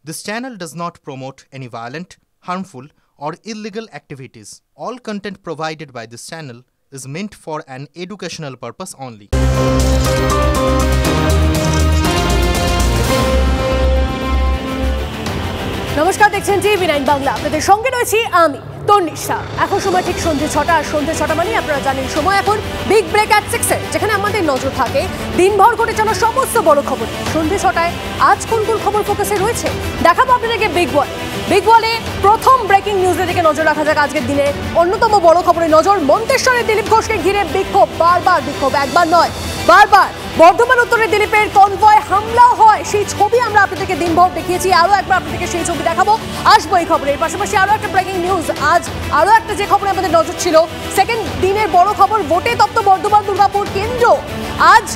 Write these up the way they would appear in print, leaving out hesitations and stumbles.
This channel does not promote any violent, harmful, or illegal activities. All content provided by this channel is meant for an educational purpose only. নমস্কার, দেখছেন TV9 Bangla. আপনাদের সঙ্গে রয়েছি আমি তন্নিশা। এখন সময় ঠিক সন্ধ্যে 6টা, আর সন্ধ্যে 6টা মানে আপনারা জানেন সময় এখন বিগ ব্রেক অ্যাট 6-এ, যেখানে আমাদের নজর থাকে দিনভর ঘটে চলা সমস্ত বড় খবর। সন্ধ্যে 6টায় আজ কোন কোন খবর ফোকাসে রয়েছে দেখাবো আপনাদেরকে বিগ ওয়ালে। প্রথম ব্রেকিং নিউজের দিকে নজর রাখা যাক। আজকের দিনে অন্যতম বড় খবরে নজর। মন্তেশ্বরে দিলীপ ঘোষকে ঘিরে বিক্ষোভ, বিক্ষোভ একবার নয় বারবার। বর্ধমান উত্তরে দিলীপের কনভয় হামলা হয়, সেই ছবি আমরা আপনাদেরকে দিনভর দেখিয়েছি। আরও একবার আপনাদেরকে সেই ছবি দেখাবো, আসবো এই খবরের পাশাপাশি। আরও একটা ব্রেকিং নিউজ, আজ আরও একটা যে খবরে আমাদের নজর ছিল, সেকেন্ড দিনের বড় খবর, ভোটে তপ্ত বর্ধমান দুর্গাপুর কেন্দ্র। আজ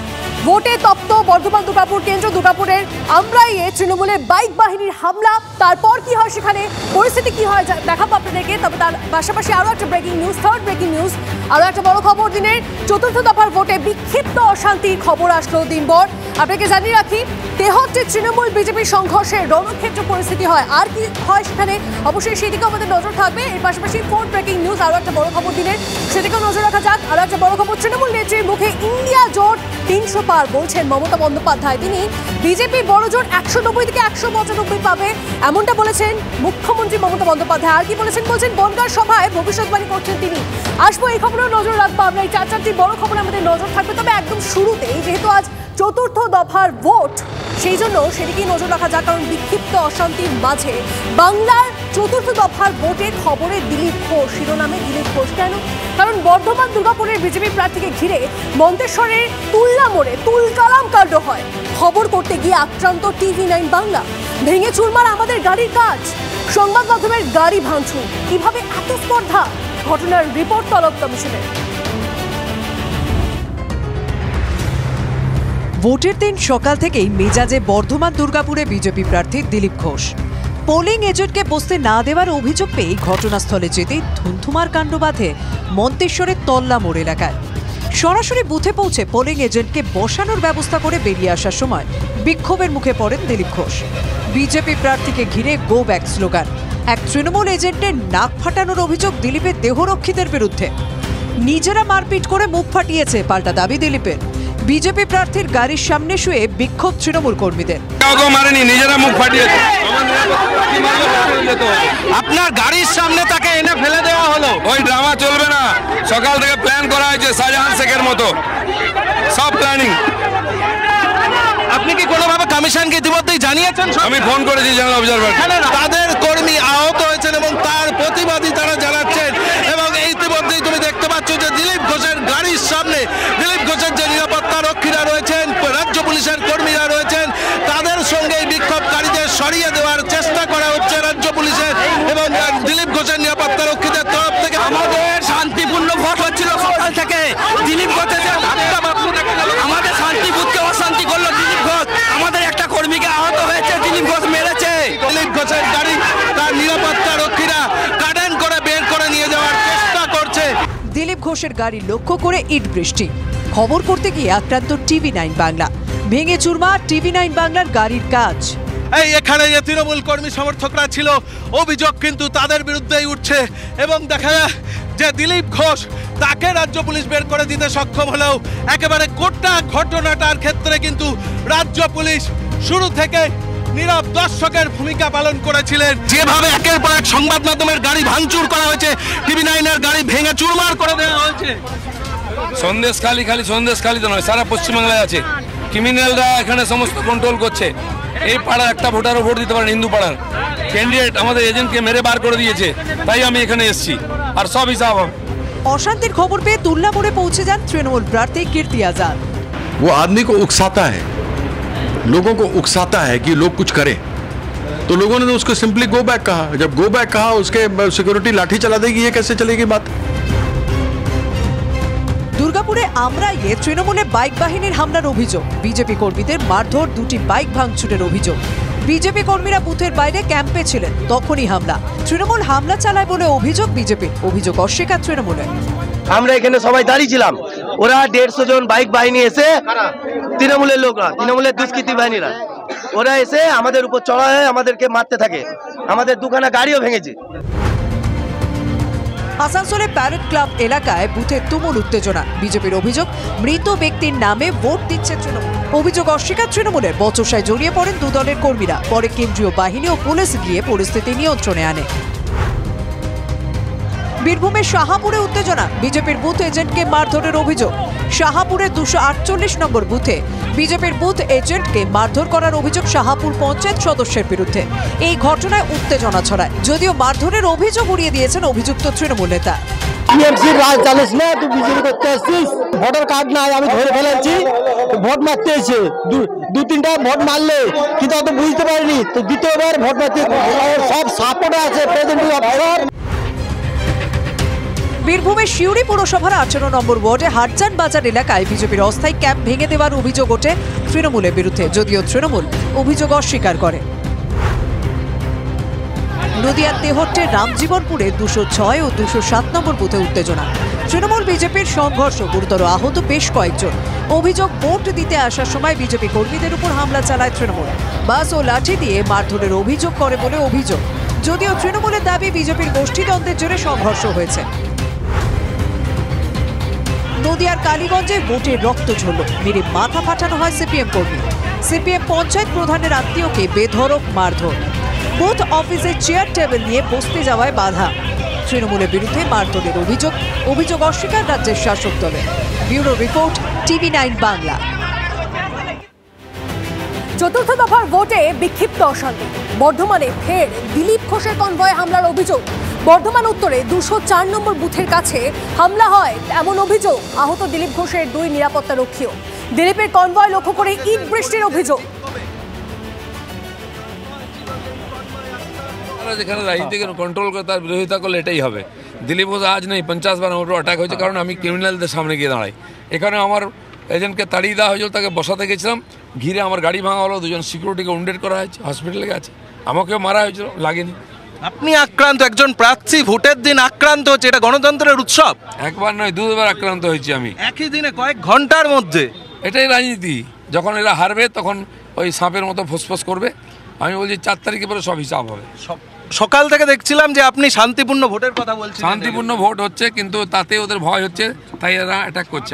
ভোটে তপ্ত বর্ধমান দুর্গাপুর কেন্দ্র। দুর্গাপুরের আমরাইয়ে তৃণমূলের বাইক বাহিনীর হামলা, তারপর কি হয় সেখানে, পরিস্থিতি কি হয় দেখাবো আপনাদেরকে। তবে তার পাশাপাশি আরও একটা breaking news, third breaking news, আরও একটা বড় খবর। দিনের চতুর্থ দফার ভোটে বিক্ষিপ্ত অশান্তির খবর আসলো দিনভর। আপনাকে জানিয়ে রাখি, তেহট্টে তৃণমূল বিজেপি সংঘর্ষে রণক্ষেত্র পরিস্থিতি হয়। আর কি হয় সেখানে অবশ্যই সেদিকে আমাদের নজর থাকবে। এর পাশাপাশি ফোর্থ ব্রেকিং নিউজ, আরও একটা বড় খবর দিনের, সেদিকেও নজর রাখা যাক। আরও একটা বড় খবর, তৃণমূল নেত্রীর মুখে ইন্ডিয়া জোট 300 পার বলছেন মমতা বন্দ্যোপাধ্যায়। তিনি বিজেপি বড় জোট 190 থেকে 195 পাবে, এমনটা বলেছেন মুখ্যমন্ত্রী মমতা বন্দ্যোপাধ্যায়। আর কি বলেছেন বনগাঁর সভায় ভবিষ্যৎবাণী করছেন তিনি। আসবো এই খবরেও নজর রাখবো আমরা। এই চারটি বড় খবর আমাদের নজর থাকবে। তবে একদম শুরুতেই, যেহেতু আজ চতুর্থ দফার ভোট, সেই জন্য সেদিকেই নজর রাখা যাক। কারণ বিক্ষিপ্ত অশান্তির মাঝে বাংলার চতুর্থ দফার ভোটের খবরে দিলীপ ঘোষ, শিরোনামে দিলীপ ঘোষ। কেন? কারণ বর্ধমান দুর্গাপুরের বিজেপি প্রার্থীকে ঘিরে মন্তেশ্বরের তুল্লা মোড়ে তুলকালাম কাণ্ড হয়। খবর করতে গিয়ে আক্রান্ত TV9 বাংলা। ভেঙে চুরমার আমাদের গাড়ির কাজ, সংবাদ মাধ্যমের গাড়ি ভাঙচুর। কিভাবে এত স্পর্ধা? ঘটনার রিপোর্ট তলব কমিশনের। ভোটের দিন সকাল থেকেই মেজাজে বর্ধমান দুর্গাপুরে বিজেপি প্রার্থী দিলীপ ঘোষ। পোলিং এজেন্টকে বসতে না দেওয়ার অভিযোগ পেয়ে ঘটনাস্থলে যেতেই ধুন্ধুমার কাণ্ড বাঁধে মন্তেশ্বরের তল্লা মোড় এলাকায়। সরাসরি বুথে পৌঁছে পোলিং এজেন্টকে বসানোর ব্যবস্থা করে বেরিয়ে আসার সময় বিক্ষোভের মুখে পড়েন দিলীপ ঘোষ। বিজেপি প্রার্থীকে ঘিরে গো ব্যাক স্লোগান। এক তৃণমূল এজেন্টের নাক ফাটানোর অভিযোগ দিলীপের দেহরক্ষীদের বিরুদ্ধে। নিজেরা মারপিট করে মুখ ফাটিয়েছে, পাল্টা দাবি দিলীপের। বিজেপি প্রার্থীর গাড়ির সামনে শুয়ে বিক্ষোভ তৃণমূল কর্মীদের। নিজেরা মুখ ফাটিয়েছে, আপনার গাড়ির সামনে তাকে এনে ফেলে দেওয়া হলো। ওই ড্রামা চলবে না। সকাল থেকে প্ল্যান করা হয়েছে শাহজাহান শেখের মতো, সব প্ল্যানিং। আপনি কি কোনোভাবে কমিশনকে ইতিমধ্যেই জানিয়েছেন? আমি ফোন করেছি জেনারেল অবজারভার। তাদের কর্মী আহত হয়েছেন এবং তার প্রতিবাদী তারা জানাচ্ছেন। এবং ইতিমধ্যেই তুমি দেখতে পাচ্ছ যে দিলীপ ঘোষের গাড়ির সামনে দিলীপ ঘোষের যে নিরাপত্তা রক্ষীরা রয়েছেন, রাজ্য পুলিশের কর্মীরা রয়েছেন, তাদের সঙ্গে বিক্ষোভকারীদের সরিয়ে দেওয়ার চেষ্টা করা হচ্ছে রাজ্য পুলিশের এবং দিলীপ ঘোষের নিরাপত্তা রক্ষীদের তরফ থেকে। আমাদের শান্তিপূর্ণ ভোট হচ্ছিল সকাল থেকে। দিলীপ ঘোষের আমাদের শান্তিপুরকে অশান্তি করলো দিলীপ ঘোষ। আমাদের একটা কর্মীকে আহত হয়েছে, দিলীপ ঘোষ মেরেছে। দিলীপ ঘোষের গাড়ি তার নিরাপত্তা রক্ষীরা কার্ডেন করে বের করে নিয়ে যাওয়ার চেষ্টা করছে। দিলীপ ঘোষের গাড়ি লক্ষ্য করে ইট বৃষ্টি। খবর করতে গিয়ে আক্রান্ত TV9 বাংলা। ভেঙে চুরমার TV9 বাংলার গাড়ির কাজ। এই এখানে যে তৃণমূল কর্মী সমর্থকরা ছিল, অভিযোগ কিন্তু তাদের বিরুদ্ধেই উঠছে। এবং দেখা যায় যে দিলীপ ঘোষ, তাকে রাজ্য পুলিশ বের করে দিতে সক্ষম হলেও একেবারে গোটা ঘটনাটার ক্ষেত্রে কিন্তু রাজ্য পুলিশ শুরু থেকে নীরব দর্শকের ভূমিকা পালন করেছিলেন। যেভাবে একের পর এক সংবাদ মাধ্যমের গাড়ি ভাঙচুর করা হয়েছে, TV9-এর গাড়ি ভেঙে চুরমার করে দেওয়া হয়েছে। সন্দেশখালী, খালি সন্দেশখালী তো নয়, সারা পশ্চিমবাংলায় আছে। ক্রিমিনালরা এখানে সমস্ত কন্ট্রোল করছে। এই পাড়ার একটা ভোটারও ভোট দিতে পারেন, হিন্দু পাড়ার ক্যান্ডিডেট আমাদের এজেন্টকে মেরে বার করে দিয়েছে। তাই আমি এখানে এসেছি, আর সব হিসাব। অশান্তির খবর পেয়ে তুল্লা মোড়ে পৌঁছে যান তৃণমূল প্রার্থী কীর্তি আজাদ। वो आदमी को उकसाता है, लोगों को उकसाता है कि लोग कुछ करें, तो लोगों ने तो उसको सिंपली गो बैक कहा। जब गो बैक कहा, उसके सिक्योरिटी लाठी चला देगी, ये कैसे चलेगी बात? দুর্গাপুরে আমরাইয়ে তৃণমূলে বাইক বাহিনীর হামলার অভিযোগ। বিজেপি কর্মীদের মারধর, 2টি বাইক ভাঙচুরের অভিযোগ। বিজেপি কর্মীরা বুথের বাইরে ক্যাম্পে ছিলেন, তখনই হামলা। তৃণমূল হামলা চালায় বলে অভিযোগ বিজেপির। অভিযোগ অস্বীকার তৃণমূলের। আমরা এখানে সবাই দাঁড়িয়ে ছিলাম, ওরা 150 জন বাইক বাহিনী এসে তৃণমূলের লোকরা, তৃণমূলের দুষ্কৃতী বাহিনীরা ওরা এসে আমাদের উপর চড়া হয়ে আমাদেরকে মারতে থাকে, আমাদের দুখানা গাড়িও ভেঙেছে। আসানসোলে প্যারেড ক্লাব এলাকায় বুথে তুমুল উত্তেজনা। বিজেপির অভিযোগ, মৃত ব্যক্তির নামে ভোট দিচ্ছে তৃণমূল। অভিযোগ অস্বীকার তৃণমূলের। বচসায় জড়িয়ে পড়েন দু দলের কর্মীরা। পরে কেন্দ্রীয় বাহিনী ও পুলিশ গিয়ে পরিস্থিতি নিয়ন্ত্রণে আনে। বীরভূমের শাহাপুরে উত্তেজনা। বিজেপির বুথ এজেন্টকে মারধরের অভিযোগ। শাহাপুরের 248 নম্বর বুথে বিজেপির বুথ এজেন্টকে মারধর করার অভিযোগ শাহাপুর পঞ্চায়েত সদস্যের বিরুদ্ধে। এই ঘটনায় উত্তেজনা ছড়ায়, যদিও মারধরের অভিযোগ উড়িয়ে দিয়েছেন অভিযুক্ত তৃণমূল নেতা। রাজ জানিস না, তুই বিজেপি করতে আসছিস, ভোটার কার্ড নাই, আমি ধরে ফেলেছি, ভোট মারতে এসে দু তিনটা ভোট মারলে, কিন্তু অত বুঝতে পারিনি তো দ্বিতীয়বার ভোট মারতে সব সাপোর্ট আছে প্রেজেন্টিং অফিসার। বীরভূমের সিউড়ি পুরসভার 18 নম্বর ওয়ার্ডে হাটজান বাজার এলাকায় বিজেপির অস্থায়ী ক্যাম্প ভেঙে দেওয়ার অভিযোগ ওঠে তৃণমূলের বিরুদ্ধে, যদিও তৃণমূল অভিযোগ অস্বীকার করে। নদিয়ার তেহট্টের রামজীবনপুরে 206 ও 207 নম্বর বুথে উত্তেজনা। তৃণমূল বিজেপির সংঘর্ষ, গুরুতর আহত বেশ কয়েকজন। অভিযোগ, ভোট দিতে আসার সময় বিজেপি কর্মীদের উপর হামলা চালায় তৃণমূল। বাস ও লাঠি দিয়ে মারধরের অভিযোগ করে বলে অভিযোগ, যদিও তৃণমূলের দাবি বিজেপির গোষ্ঠীদ্বন্দ্বের জেরে সংঘর্ষ হয়েছে। নদিয়ার কালীগঞ্জে ভোটের রক্ত ঝরল, মেরে মাথা ফাটানো হয় সিপিএম কর্মী। সিপিএম পঞ্চায়েত প্রধানের আত্মীয়কে বেধড়ক মারধর। বুথ অফিসের চেয়ার টেবিল নিয়ে বসতে যাওয়ায় বাধা। তৃণমূলের বিরুদ্ধে মারধরের অভিযোগ অস্বীকার রাজ্যের শাসক দলের। Bureau report, TV9 Bangla. চতুর্থ দফার ভোটে বিক্ষিপ্ত অশান্তি। বর্ধমানে ফের দিলীপ ঘোষের কনভয়ে হামলার অভিযোগ। বর্ধমান উত্তরে 204 নম্বর বুথের কাছে হামলা হয় এমন অভিযোগ। আহত দিলীপ ঘোষের 2 নিরাপত্তা রক্ষীও। দিলীপের কনভয় লক্ষ্য করে ইট বৃষ্টির অভিযোগ। যেখানে রাজনীতিকে কন্ট্রোল করে তার বিরোধিতা করলে এটাই হবে। দিলীপ ঘোষ আজ নেই, 50 বার আমার উপর অ্যাটাক হয়েছে, কারণ আমি ক্রিমিনালদের সামনে গিয়ে দাঁড়াই। এখানে আমার এজেন্টকে তাড়িয়ে দেওয়া হয়েছিল, তাকে বসাতে গেছিলাম, ঘিরে আমার গাড়ি ভাঙা হলো, 2জন সিকিউরিটিকে উন্ডেড করা হয়েছে, হসপিটালে গেছে, আমাকেও মারা হয়েছিল, লাগেনি। আপনি আক্রান্ত, একজন প্রার্থী ভোটের দিন আক্রান্ত হচ্ছে, এটা গণতন্ত্রের উৎসব। একবার নয়, 2 বার আক্রান্ত হয়েছি আমি একই দিনে, কয়েক ঘন্টার মধ্যে। এটাই রাজনীতি। যখন এরা হারবে তখন ওই সাপের মতো ফোসফোস করবে। আমি বলছি 4 তারিখে পরে সব হিসাব হবে। সকাল থেকে দেখছিলাম যে আপনি শান্তিপূর্ণ ভোটের কথা বলছেন। শান্তিপূর্ণ ভোট হচ্ছে, কিন্তু তাতে ওদের ভয় হচ্ছে, তাই এরা অ্যাটাক করছে।